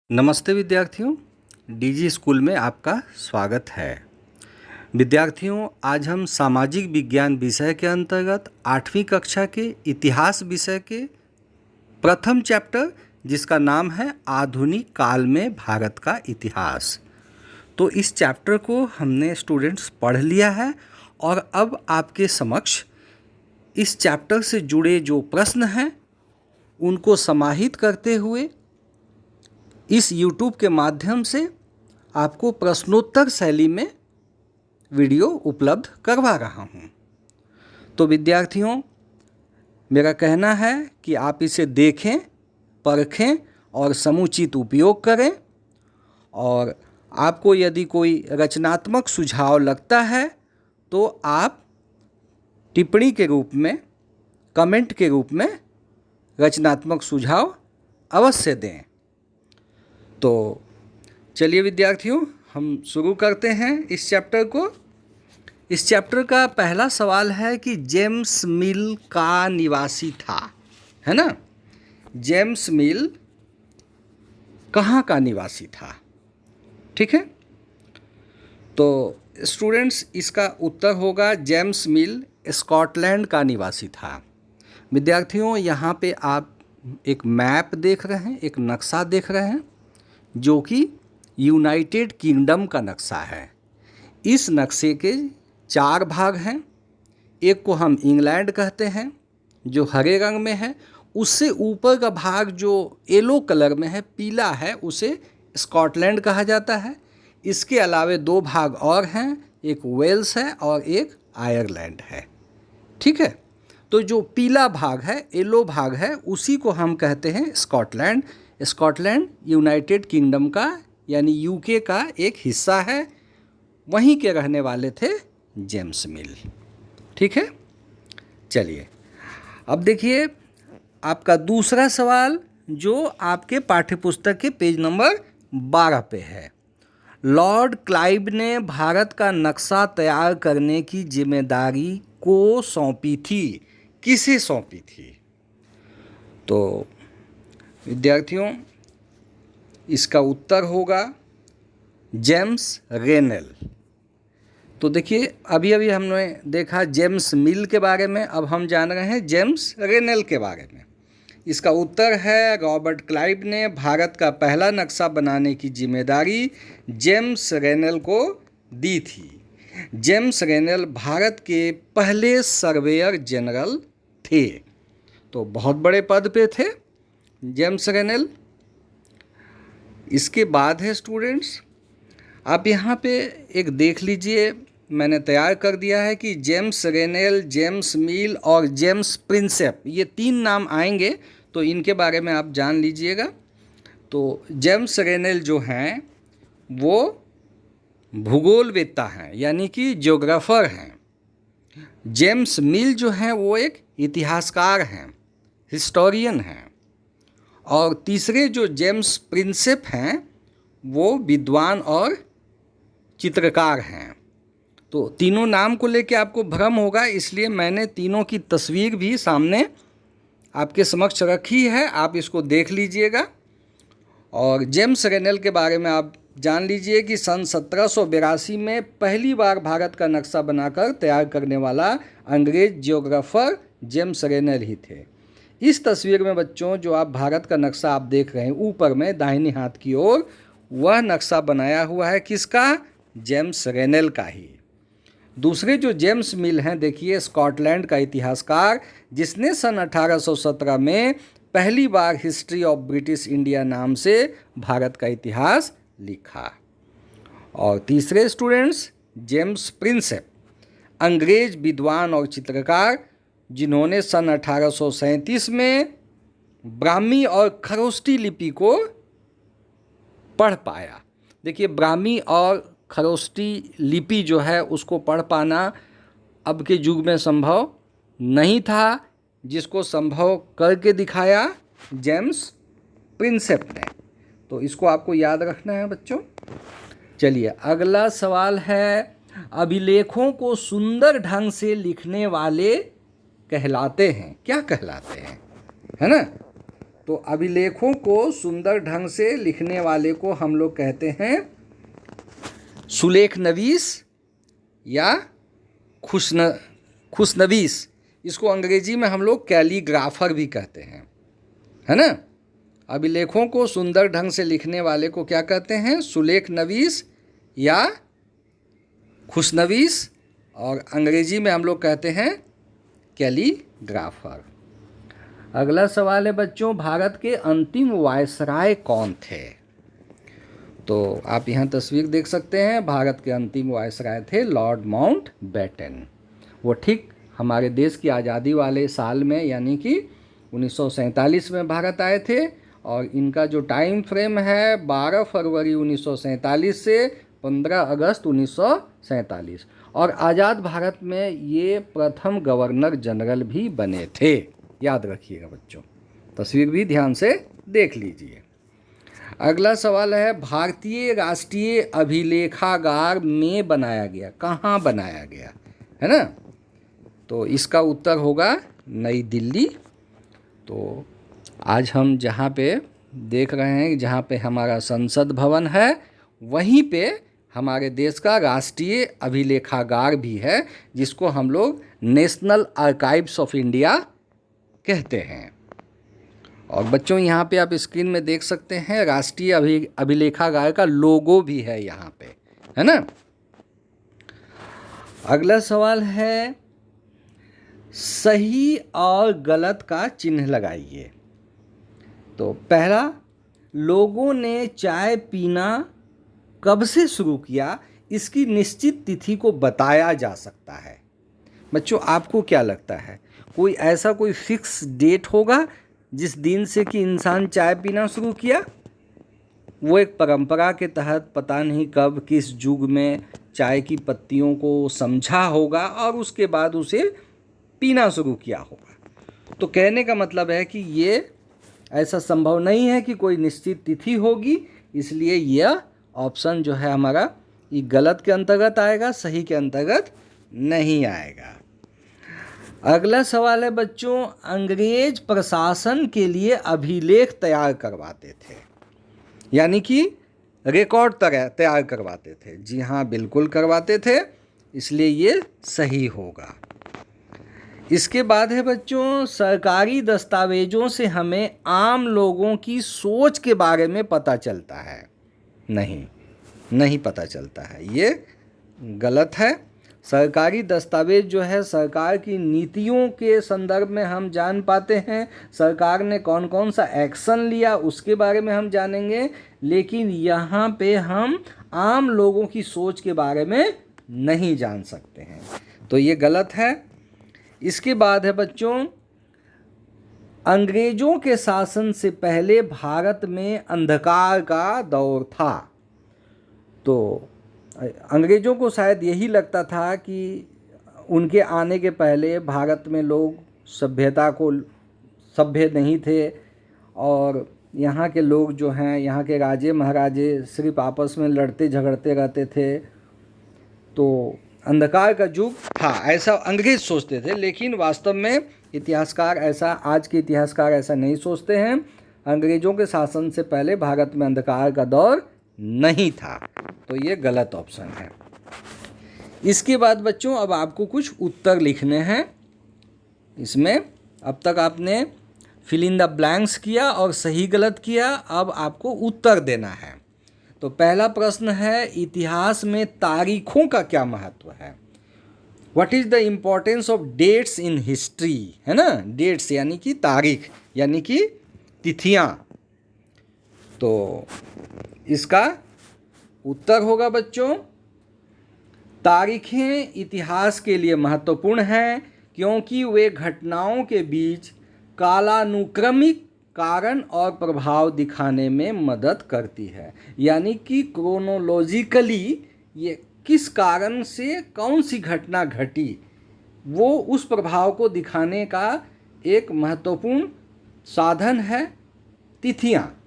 नमस्ते विद्यार्थियों, DG school में आपका स्वागत है। विद्यार्थियों, आज हम सामाजिक विज्ञान विषय के अंतर्गत 8वीं कक्षा के इतिहास विषय के प्रथम चैप्टर, जिसका नाम है आधुनिक काल में भारत का इतिहास। तो इस चैप्टर को हमने स्टूडेंट्स पढ़ लिया है और अब आपके समक्ष इस चैप्टर से जुड़े जो प्रश्न हैं उनको समाहित करते हुए इस YouTube के माध्यम से आपको प्रश्नोत्तर शैली में वीडियो उपलब्ध करवा रहा हूँ। तो विद्यार्थियों, मेरा कहना है कि आप इसे देखें, परखें और समुचित उपयोग करें। और आपको यदि कोई रचनात्मक सुझाव लगता है तो आप टिप्पणी के रूप में, कमेंट के रूप में रचनात्मक सुझाव अवश्य दें। तो चलिए विद्यार्थियों, हम शुरू करते हैं इस चैप्टर को। इस चैप्टर का पहला सवाल है कि जेम्स मिल का निवासी था, है ना। जेम्स मिल कहाँ का निवासी था, ठीक है। तो स्टूडेंट्स, इसका उत्तर होगा जेम्स मिल स्कॉटलैंड का निवासी था। विद्यार्थियों, यहाँ पे आप एक मैप देख रहे हैं, एक नक्शा देख रहे हैं जो कि यूनाइटेड किंगडम का नक्शा है। इस नक्शे के 4 भाग हैं। एक को हम इंग्लैंड कहते हैं जो हरे रंग में है। उससे ऊपर का भाग जो येलो कलर में है, पीला है, उसे स्कॉटलैंड कहा जाता है। इसके अलावे 2 भाग और हैं, एक वेल्स है और एक आयरलैंड है, ठीक है। तो जो पीला भाग है, येलो भाग है, उसी को हम कहते हैं स्कॉटलैंड। स्कॉटलैंड यूनाइटेड किंगडम का यानी यूके का एक हिस्सा है। वहीं के रहने वाले थे जेम्स मिल, ठीक है। चलिए, अब देखिए आपका दूसरा सवाल जो आपके पाठ्यपुस्तक के पेज नंबर 12 पे है। लॉर्ड क्लाइव ने भारत का नक्शा तैयार करने की जिम्मेदारी को सौंपी थी, किसे सौंपी थी? तो विद्यार्थियों, इसका उत्तर होगा जेम्स रेनेल। तो देखिए, अभी अभी हमने देखा जेम्स मिल के बारे में, अब हम जान रहे हैं जेम्स रेनेल के बारे में। इसका उत्तर है रॉबर्ट क्लाइव ने भारत का पहला नक्शा बनाने की जिम्मेदारी जेम्स रेनेल को दी थी। जेम्स रेनेल भारत के पहले सर्वेयर जनरल थे। तो बहुत बड़े पद पे थे जेम्स रेनेल। इसके बाद है स्टूडेंट्स, आप यहाँ पे एक देख लीजिए, मैंने तैयार कर दिया है कि जेम्स रेनेल, जेम्स मिल और जेम्स प्रिंसेप, ये 3 नाम आएंगे, तो इनके बारे में आप जान लीजिएगा। तो जेम्स रेनेल जो हैं वो भूगोलवेत्ता हैं, यानी कि ज्योग्राफर हैं। जेम्स मिल जो हैं वो एक इतिहासकार हैं, हिस्टोरियन हैं। और तीसरे जो जेम्स प्रिंसेप हैं वो विद्वान और चित्रकार हैं। तो तीनों नाम को लेके आपको भ्रम होगा, इसलिए मैंने तीनों की तस्वीर भी सामने आपके समक्ष रखी है, आप इसको देख लीजिएगा। और जेम्स रेनेल के बारे में आप जान लीजिए कि सन 1782 में पहली बार भारत का नक्शा बनाकर तैयार करने वाला अंग्रेज जियोग्राफर जेम्स रेनेल ही थे। इस तस्वीर में बच्चों, जो आप भारत का नक्शा आप देख रहे हैं ऊपर में दाहिने हाथ की ओर, वह नक्शा बनाया हुआ है किसका? जेम्स रेनेल का ही। दूसरे जो जेम्स मिल हैं, देखिए, स्कॉटलैंड का इतिहासकार, जिसने सन 1817 में पहली बार हिस्ट्री ऑफ ब्रिटिश इंडिया नाम से भारत का इतिहास लिखा। और तीसरे स्टूडेंट्स जेम्स प्रिंसेप, अंग्रेज विद्वान और चित्रकार, जिन्होंने सन 1837 में ब्राह्मी और खरोष्टी लिपि को पढ़ पाया। देखिए, ब्राह्मी और खरोष्टी लिपि जो है उसको पढ़ पाना अब के युग में संभव नहीं था, जिसको संभव करके दिखाया जेम्स प्रिंसेप ने। तो इसको आपको याद रखना है बच्चों। चलिए, अगला सवाल है, अभिलेखों को सुंदर ढंग से लिखने वाले कहलाते हैं, क्या कहलाते हैं, है ना। तो अभिलेखों को सुंदर ढंग से लिखने वाले को हम लोग कहते हैं सुलेखनवीस या खुशनवीस। इसको अंग्रेजी में हम लोग कैलीग्राफर भी कहते हैं, है ना। अभिलेखों को सुंदर ढंग से लिखने वाले को क्या कहते हैं? सुलेखनवीस या खुशनवीस, और अंग्रेजी में हम लोग कहते हैं कैलीग्राफर। अगला सवाल है बच्चों, भारत के अंतिम वायसराय कौन थे? तो आप यहाँ तस्वीर देख सकते हैं, भारत के अंतिम वायसराय थे लॉर्ड माउंटबेटन। वो ठीक हमारे देश की आज़ादी वाले साल में यानी कि 1947 में भारत आए थे, और इनका जो टाइम फ्रेम है 12 फरवरी 1947 से 15 अगस्त 1947, और आज़ाद भारत में ये प्रथम गवर्नर जनरल भी बने थे। याद रखिएगा बच्चों, तस्वीर भी ध्यान से देख लीजिए। अगला सवाल है, भारतीय राष्ट्रीय अभिलेखागार में बनाया गया, कहाँ बनाया गया, है ना। तो इसका उत्तर होगा नई दिल्ली। तो आज हम जहाँ पे देख रहे हैं, जहाँ पे हमारा संसद भवन है, वहीं पे हमारे देश का राष्ट्रीय अभिलेखागार भी है, जिसको हम लोग नेशनल आर्काइव्स ऑफ इंडिया कहते हैं। और बच्चों यहाँ पे आप स्क्रीन में देख सकते हैं, राष्ट्रीय अभिलेखागार का लोगो भी है यहाँ पे, है ना। अगला सवाल है, सही और गलत का चिन्ह लगाइए। तो पहला, लोगों ने चाय पीना कब से शुरू किया, इसकी निश्चित तिथि को बताया जा सकता है। बच्चों आपको क्या लगता है, कोई ऐसा कोई फिक्स डेट होगा जिस दिन से कि इंसान चाय पीना शुरू किया? वो एक परंपरा के तहत पता नहीं कब किस युग में चाय की पत्तियों को समझा होगा और उसके बाद उसे पीना शुरू किया होगा। तो कहने का मतलब है कि ये ऐसा संभव नहीं है कि कोई निश्चित तिथि होगी, इसलिए यह ऑप्शन जो है हमारा ये गलत के अंतर्गत आएगा, सही के अंतर्गत नहीं आएगा। अगला सवाल है बच्चों, अंग्रेज प्रशासन के लिए अभिलेख तैयार करवाते थे, यानी कि रिकॉर्ड तैयार करवाते थे। जी हाँ, बिल्कुल करवाते थे, इसलिए ये सही होगा। इसके बाद है बच्चों, सरकारी दस्तावेजों से हमें आम लोगों की सोच के बारे में पता चलता है। नहीं पता चलता है, ये गलत है। सरकारी दस्तावेज जो है सरकार की नीतियों के संदर्भ में हम जान पाते हैं, सरकार ने कौन कौन सा एक्शन लिया उसके बारे में हम जानेंगे, लेकिन यहाँ पे हम आम लोगों की सोच के बारे में नहीं जान सकते हैं, तो ये गलत है। इसके बाद है बच्चों, अंग्रेजों के शासन से पहले भारत में अंधकार का दौर था। तो अंग्रेज़ों को शायद यही लगता था कि उनके आने के पहले भारत में लोग सभ्य नहीं थे, और यहाँ के लोग जो हैं, यहाँ के राजे महाराजे सिर्फ आपस में लड़ते झगड़ते रहते थे, तो अंधकार का युग था, ऐसा अंग्रेज सोचते थे। लेकिन वास्तव में इतिहासकार ऐसा, आज के इतिहासकार ऐसा नहीं सोचते हैं। अंग्रेज़ों के शासन से पहले भारत में अंधकार का दौर नहीं था, तो ये गलत ऑप्शन है। इसके बाद बच्चों अब आपको कुछ उत्तर लिखने हैं। इसमें अब तक आपने फिल इन द ब्लैंक्स किया और सही गलत किया, अब आपको उत्तर देना है। तो पहला प्रश्न है, इतिहास में तारीखों का क्या महत्व है? What is the importance of dates in history, है ना। डेट्स यानी कि तारीख, यानी कि तिथियाँ। तो इसका उत्तर होगा बच्चों, तारीखें इतिहास के लिए महत्वपूर्ण हैं क्योंकि वे घटनाओं के बीच कालानुक्रमिक कारण और प्रभाव दिखाने में मदद करती है। यानी कि क्रोनोलॉजिकली ये किस कारण से कौन सी घटना घटी, वो उस प्रभाव को दिखाने का एक महत्वपूर्ण साधन है तिथियाँ।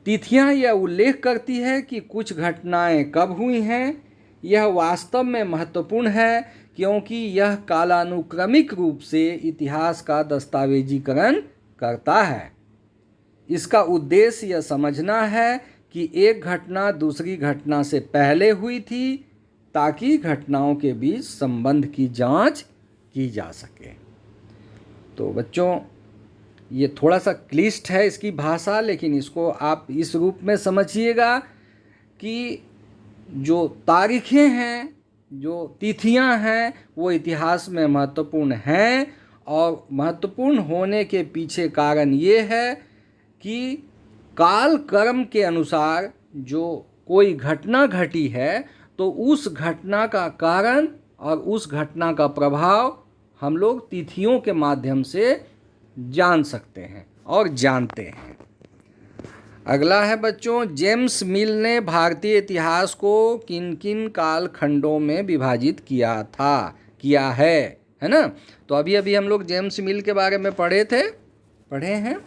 तिथियाँ यह उल्लेख करती है कि कुछ घटनाएं कब हुई हैं। यह वास्तव में महत्वपूर्ण है क्योंकि यह कालानुक्रमिक रूप से इतिहास का दस्तावेजीकरण करता है। इसका उद्देश्य यह समझना है कि एक घटना दूसरी घटना से पहले हुई थी ताकि घटनाओं के बीच संबंध की जांच की जा सके। तो बच्चों, ये थोड़ा सा क्लिष्ट है इसकी भाषा, लेकिन इसको आप इस रूप में समझिएगा कि जो तारीखें हैं, जो तिथियां हैं, वो इतिहास में महत्वपूर्ण हैं और महत्वपूर्ण होने के पीछे कारण ये है कि काल कर्म के अनुसार जो कोई घटना घटी है तो उस घटना का कारण और उस घटना का प्रभाव हम लोग तिथियों के माध्यम से जान सकते हैं और जानते हैं। अगला है बच्चों, जेम्स मिल ने भारतीय इतिहास को किन किन कालखंडों में विभाजित किया है ना। तो अभी अभी हम लोग जेम्स मिल के बारे में पढ़े हैं।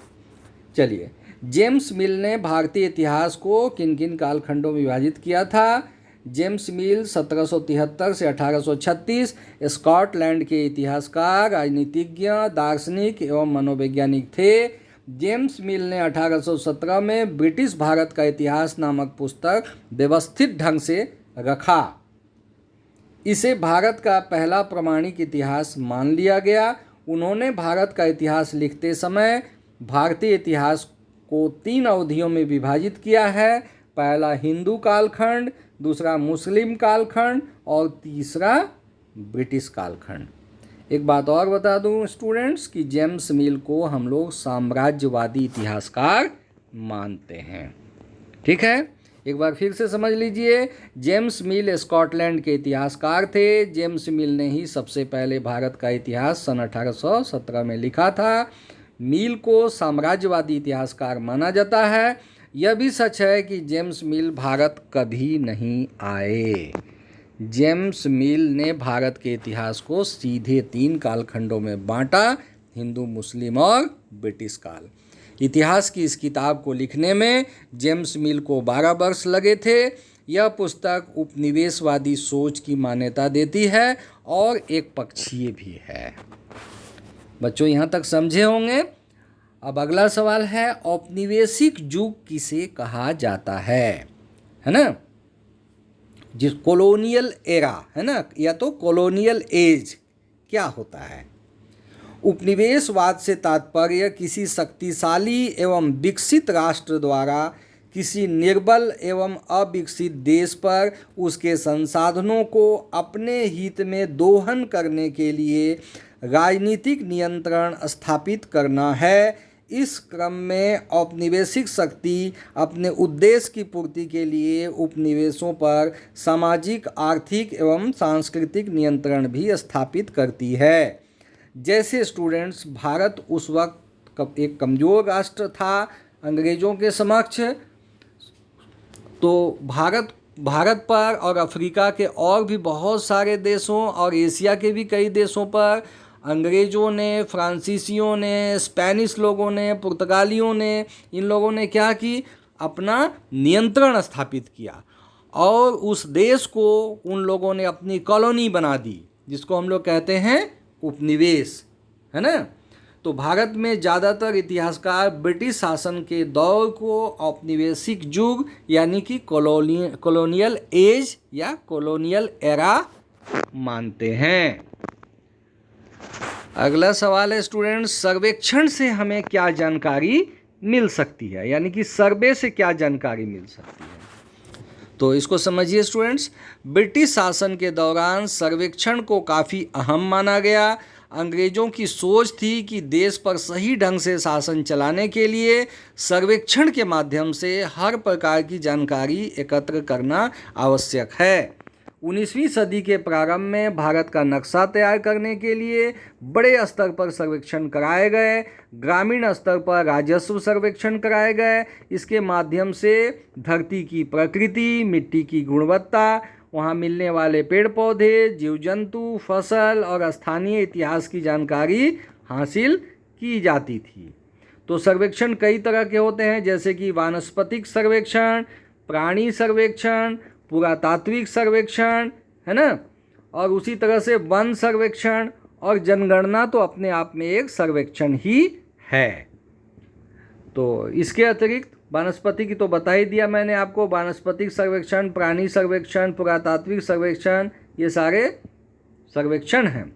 चलिए, जेम्स मिल ने भारतीय इतिहास को किन किन कालखंडों में विभाजित किया था। जेम्स मिल 1773 से 1836 स्कॉटलैंड के इतिहासकार, राजनीतिज्ञ, दार्शनिक एवं मनोवैज्ञानिक थे। जेम्स मिल ने 1817 में ब्रिटिश भारत का इतिहास नामक पुस्तक व्यवस्थित ढंग से रखा। इसे भारत का पहला प्रामाणिक इतिहास मान लिया गया। उन्होंने भारत का इतिहास लिखते समय भारतीय इतिहास को 3 अवधियों में विभाजित किया है। पहला हिंदू कालखंड, दूसरा मुस्लिम कालखंड और तीसरा ब्रिटिश कालखंड। एक बात और बता दूं स्टूडेंट्स कि जेम्स मिल को हम लोग साम्राज्यवादी इतिहासकार मानते हैं। ठीक है, एक बार फिर से समझ लीजिए, जेम्स मिल स्कॉटलैंड के इतिहासकार थे। जेम्स मिल ने ही सबसे पहले भारत का इतिहास सन 1817 में लिखा था। मिल को साम्राज्यवादी इतिहासकार माना जाता है। यह भी सच है कि जेम्स मिल भारत कभी नहीं आए। जेम्स मिल ने भारत के इतिहास को सीधे 3 कालखंडों में बांटा, हिंदू, मुस्लिम और ब्रिटिश काल। इतिहास की इस किताब को लिखने में जेम्स मिल को 12 वर्ष लगे थे। यह पुस्तक उपनिवेशवादी सोच की मान्यता देती है और एक पक्षीय भी है। बच्चों, यहाँ तक समझे होंगे। अब अगला सवाल है, औपनिवेशिक युग किसे कहा जाता है ना। जिस कॉलोनियल एरा है ना, या तो कॉलोनियल एज क्या होता है। उपनिवेशवाद से तात्पर्य किसी शक्तिशाली एवं विकसित राष्ट्र द्वारा किसी निर्बल एवं अविकसित देश पर उसके संसाधनों को अपने हित में दोहन करने के लिए राजनीतिक नियंत्रण स्थापित करना है। इस क्रम में औपनिवेशिक शक्ति अपने उद्देश्य की पूर्ति के लिए उपनिवेशों पर सामाजिक, आर्थिक एवं सांस्कृतिक नियंत्रण भी स्थापित करती है। जैसे स्टूडेंट्स, भारत उस वक्त एक कमज़ोर राष्ट्र था अंग्रेज़ों के समक्ष। तो भारत पर और अफ्रीका के और भी बहुत सारे देशों और एशिया के भी कई देशों पर अंग्रेज़ों ने, फ्रांसीसियों ने, स्पेनिश लोगों ने, पुर्तगालियों ने, इन लोगों ने क्या की, अपना नियंत्रण स्थापित किया और उस देश को उन लोगों ने अपनी कॉलोनी बना दी, जिसको हम लोग कहते हैं उपनिवेश, है ना। तो भारत में ज़्यादातर इतिहासकार ब्रिटिश शासन के दौर को औपनिवेशिक युग यानी कि कॉलोनियल एज या कॉलोनियल एरा मानते हैं। अगला सवाल है स्टूडेंट्स, सर्वेक्षण से हमें क्या जानकारी मिल सकती है, यानी कि सर्वे से क्या जानकारी मिल सकती है। तो इसको समझिए स्टूडेंट्स, ब्रिटिश शासन के दौरान सर्वेक्षण को काफ़ी अहम माना गया। अंग्रेज़ों की सोच थी कि देश पर सही ढंग से शासन चलाने के लिए सर्वेक्षण के माध्यम से हर प्रकार की जानकारी एकत्र करना आवश्यक है। 19वीं सदी के प्रारंभ में भारत का नक्शा तैयार करने के लिए बड़े स्तर पर सर्वेक्षण कराए गए। ग्रामीण स्तर पर राजस्व सर्वेक्षण कराए गए। इसके माध्यम से धरती की प्रकृति, मिट्टी की गुणवत्ता, वहाँ मिलने वाले पेड़ पौधे, जीव जंतु, फसल और स्थानीय इतिहास की जानकारी हासिल की जाती थी। तो सर्वेक्षण कई तरह के होते हैं, जैसे कि वानस्पतिक सर्वेक्षण, प्राणी सर्वेक्षण, पुरातात्विक सर्वेक्षण, है ना, और उसी तरह से वन सर्वेक्षण और जनगणना तो अपने आप में एक सर्वेक्षण ही है। तो इसके अतिरिक्त वानस्पतिक की तो बता ही दिया मैंने आपको, वानस्पतिक सर्वेक्षण, प्राणी सर्वेक्षण, पुरातात्विक सर्वेक्षण, ये सारे सर्वेक्षण हैं।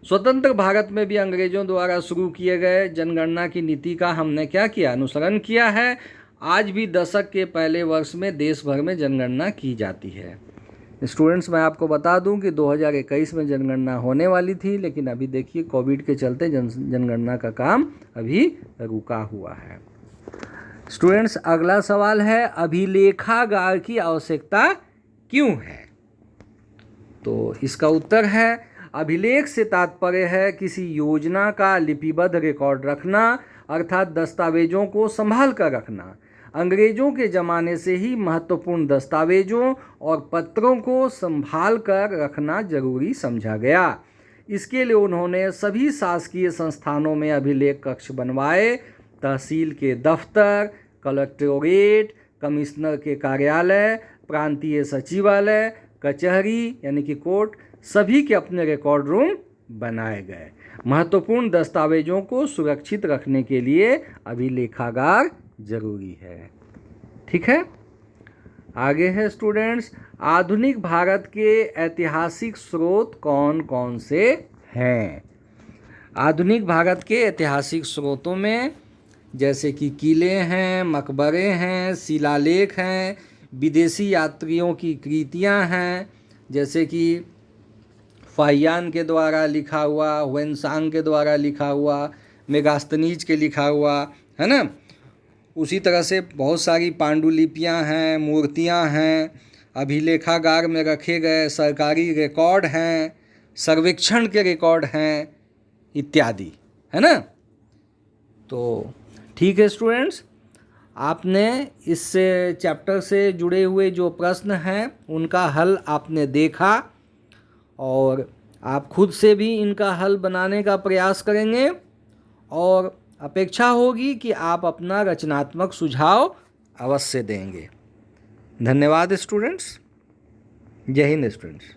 स्वतंत्र भारत में भी अंग्रेजों द्वारा शुरू किए गए जनगणना की नीति का हमने क्या किया, अनुसरण किया है। आज भी दशक के पहले वर्ष में देश भर में जनगणना की जाती है। स्टूडेंट्स, मैं आपको बता दूं कि 2021 में जनगणना होने वाली थी, लेकिन अभी देखिए कोविड के चलते जनगणना का काम अभी रुका हुआ है। स्टूडेंट्स, अगला सवाल है, अभिलेखागार की आवश्यकता क्यों है? तो इसका उत्तर है, अभिलेख से तात्पर्य है किसी योजना का लिपिबद्ध रिकॉर्ड रखना, अर्थात दस्तावेजों को संभाल कर रखना। अंग्रेजों के ज़माने से ही महत्वपूर्ण दस्तावेजों और पत्रों को संभाल कर रखना जरूरी समझा गया। इसके लिए उन्होंने सभी शासकीय संस्थानों में अभिलेख कक्ष बनवाए। तहसील के दफ्तर, कलेक्टोरेट, कमिश्नर के कार्यालय, प्रांतीय सचिवालय, कचहरी यानी कि कोर्ट, सभी के अपने रिकॉर्ड रूम बनाए गए। महत्वपूर्ण दस्तावेजों को सुरक्षित रखने के लिए अभिलेखागार जरूरी है। ठीक है, आगे है स्टूडेंट्स, आधुनिक भारत के ऐतिहासिक स्रोत कौन कौन से हैं? आधुनिक भारत के ऐतिहासिक स्रोतों में जैसे कि किले हैं, मकबरे हैं, शिलालेख हैं, विदेशी यात्रियों की कृतियां हैं, जैसे कि फाहियान के द्वारा लिखा हुआ, हुएनसांग के द्वारा लिखा हुआ, मेगास्थनीज के लिखा हुआ, है ना। उसी तरह से बहुत सारी पांडुलिपियां हैं, मूर्तियां हैं, अभिलेखागार में रखे गए सरकारी रिकॉर्ड हैं, सर्वेक्षण के रिकॉर्ड हैं इत्यादि, है ना। तो ठीक है स्टूडेंट्स, आपने इस चैप्टर से जुड़े हुए जो प्रश्न हैं उनका हल आपने देखा और आप खुद से भी इनका हल बनाने का प्रयास करेंगे और अपेक्षा होगी कि आप अपना रचनात्मक सुझाव अवश्य देंगे। धन्यवाद स्टूडेंट्स। जय हिंद स्टूडेंट्स।